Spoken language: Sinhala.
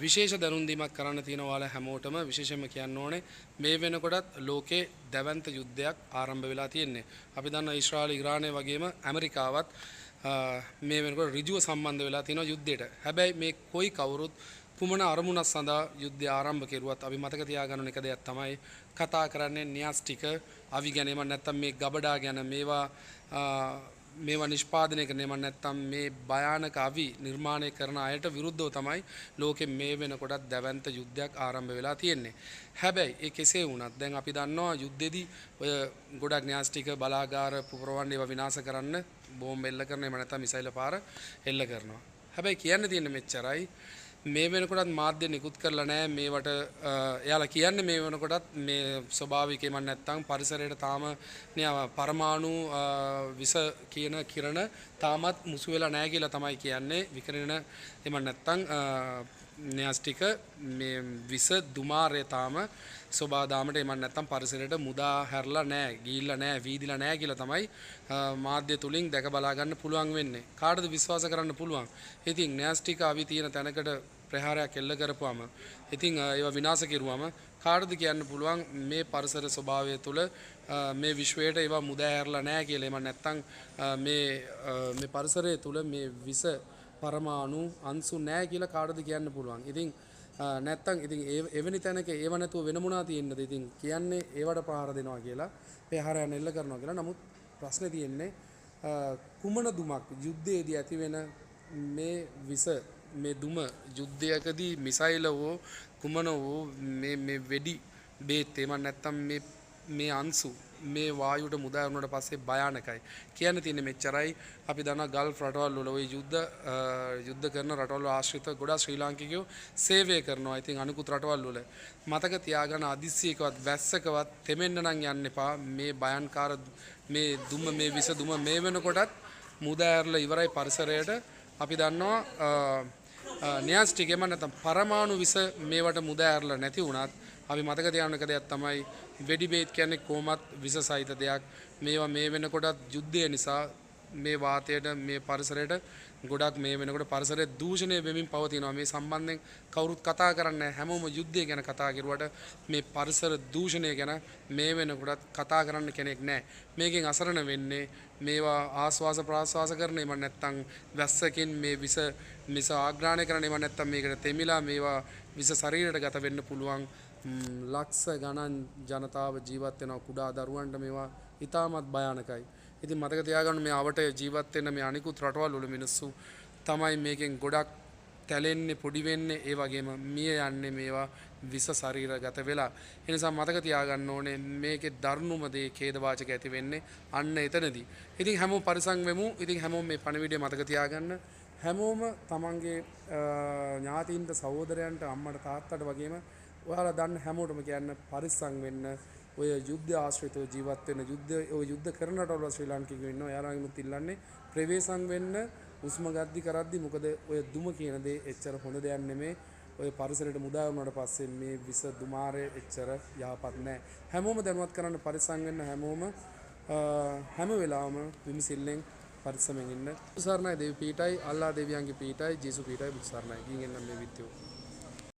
විශේෂ දැනුම් දීමක් කරන්න තියෙන ඔයාලා හැමෝටම විශේෂයෙන්ම කියන්න ඕනේ මේ වෙනකොටත් ලෝකේ දැවැන්ත යුද්ධයක් ආරම්භ වෙලා තියෙන්නේ. අපි දන්නවා ඊශ්‍රායල ඉරානය වගේම ඇමරිකාවත් මේ වෙනකොට ඍජුව සම්බන්ධ වෙලා තියෙනවා යුද්ධයට. හැබැයි මේ කොයි කවුරුත් කුමන අරමුණක් සඳහා යුද්ධය ආරම්භ කෙරුවත් අපි මතක තියාගන්න එක දෙයක් තමයි කතා කරන්නේ න්‍යාස්ටික අවි ගැන එහෙම නැත්නම් මේ ගබඩා ගැන මේවා නිෂ්පාදනය කරන එහෙම නැත්නම් මේ භයානක අවි නිර්මාණය කරන අයට විරුද්ධව තමයි ලෝකෙ මේ වෙනකොටත් දැවැන්ත යුද්ධයක් ආරම්භ වෙලා තියෙන්නේ. හැබැයි ඒ කෙසේ වුණත් දැන් අපි දන්නවා යුද්ධෙදී ඔය ගොඩක් න්‍යාස්ටික බලාගාර පුපුරවන්න ඒවා විනාශ කරන්න බෝම්බ එල්ල කරන එහෙම නැත්නම් මිසයිල පාර එල්ල කරනවා. හැබැයි කියන්න තියෙන්නේ මෙච්චරයි මේ වෙනකොටත් මාධ්‍ය නිකුත් කරලා නැහැ මේවට එයාලා කියන්නේ මේ වෙනකොටත් මේ ස්වභාවිකේම නැත්තම් පරිසරයට තාම පරමාණු විස කියන කිරණ තාමත් මුසු වෙලා නැහැ කියලා තමයි කියන්නේ විකිරණ එහෙම නැත්තම් න්‍යාස්ටික මේ විස දුමාරය තාම සෝබාදාමට එහෙම නැත්තම් පරිසරයට මුදා හැරලා නැහැ ගිහිල්ලා නැහැ වීදිලා නැහැ කියලා තමයි මාධ්‍ය තුලින් දැක බලා ගන්න පුළුවන් වෙන්නේ කාටද විශ්වාස කරන්න පුළුවන් ඉතින් න්‍යාස්ටික අවි තියෙන තැනකට ප්‍රහාරයක් එල්ල කරපුවාම ඉතින් ඒවා විනාශ කෙරුවාම කාටද කියන්න පුළුවන් මේ පරිසර ස්වභාවය තුළ මේ විශ්වයට ඒවා මුදා හැරලා නැහැ කියලා එහෙම නැත්තම් මේ පරිසරය තුළ මේ විස පරමාණු අංශු නැහැ කියලා කාටද කියන්න පුළුවන්. ඉතින් නැත්තම් ඉතින් එවැනි තැනක ඒව නැතුව වෙන මොනවා තියෙන්නද? ඉතින් කියන්නේ ඒවට පහර දෙනවා කියලා, ප්‍රහාරයන් එල්ල කරනවා කියලා. නමුත් ප්‍රශ්නේ තියෙන්නේ කුමන දුමක් යුද්ධයේදී ඇති වෙන මේ විස මේ දුම යුද්ධයකදී මිසයිල හෝ කුමන හෝ මේ වෙඩි බේත් එහෙම නැත්තම් මේ අංශු මේ වායුවට මුදා වුණාට පස්සේ භයානකයි. කියන්න තියෙන්නේ මෙච්චරයි. අපි දන්නා ගල්ෆ් රටවල් වල ওই යුද්ධ කරන රටවල් ආශ්‍රිත ගොඩාක් ශ්‍රී ලාංකිකයෝ සේවය කරනවා. ඉතින් අනිකුත් රටවල් වල මතක තියාගන්න අදිස්සියකවත් වැස්සකවත් තෙමෙන්න නම් යන්න එපා. මේ භයන්කාර මේ දුම මේ විස දුම මේ වෙනකොටත් මුදා ඇරලා ඉවරයි පරිසරයට. අපි දන්නවා න්‍යාස්ටික් එහෙම නැත්නම් පරමාණු විස මේවට මුදා ඇරලා නැති වුණත් අපි මතක තියාගන්න එක දෙයක් තමයි වෙඩි බේත් කියන්නේ කොහොමත් විස සහිත දෙයක්. මේවා මේ වෙනකොටත් යුද්ධය නිසා මේ වාතයට මේ පරිසරයට ගොඩක් මේ වෙනකොට පරිසරය දූෂණය වෙමින් පවතිනවා. මේ සම්බන්ධයෙන් කවුරුත් කතා කරන්නේ හැමෝම යුද්ධය ගැන කතා කරුවට මේ පරිසර දූෂණය ගැන මේ වෙනකොටත් කතා කරන්න කෙනෙක් නැහැ. මේකෙන් අසරණ වෙන්නේ මේවා ආස්වාස ප්‍රාස්වාස කරන එම නැත්තම් වැස්සකින් මේ විස ආග්‍රහණය කරන එම නැත්තම් මේකට තෙමිලා මේවා විස ශරීරයට ගත වෙන්න පුළුවන්. ලක්ෂ ගණන් ජනතාව ජීවත් වෙන කුඩා දරුවන්ට මේවා ඉතාමත් භයානකයි. ඉතින් මතක තියාගන්න මේ අවට ජීවත් වෙන මේ අනිකුත් රටවල් වල මිනිස්සු තමයි මේකෙන් ගොඩක් තැලෙන්නේ පොඩි වෙන්නේ ඒ වගේම මිය යන්නේ මේවා විස ශරීරගත වෙලා. ඒ නිසා මතක තියාගන්න ඕනේ මේකේ දරුණුම දේ ඛේදවාචක ඇති වෙන්නේ අන්න එතනදී. ඉතින් හැමෝම පරිසං වෙමු. ඉතින් හැමෝම මේ පණිවිඩය මතක තියාගන්න. හැමෝම තමන්ගේ ඥාතීන්ට සහෝදරයන්ට අම්මට තාත්තට වගේම ඔයාලා දන්න හැමෝටම කියන්න පරිස්සම් වෙන්න. ඔය යුද්ධ ආශ්‍රිතව ජීවත් වෙන යුද්ධ කරන රටවල ශ්‍රී ලාංකිකයෝ ඉන්නවා. එයාලගෙනුත් ඉල්ලන්නේ ප්‍රවේශම් වෙන්න උස්ම ගද්දි කරද්දි. මොකද ඔය දුම කියන දේ එච්චර හොඳ දෙයක් නෙමෙයි. ඔය පරිසරයට මුදා වුණාට පස්සේ මේ විස දුමාරය එච්චර යහපත් නැහැ. හැමෝම දැනුවත් කරන්න පරිස්සම් වෙන්න. හැමෝම හැම වෙලාවම විමසිල්ලෙන් පරිස්සමෙන් ඉන්න. සරණයි දෙවි පීඨයි, අල්ලා දෙවියන්ගේ පීඨයි, ජේසු පීඨයි, බුදුසරණයි. ගින් එන්න මේ විත්‍යෝ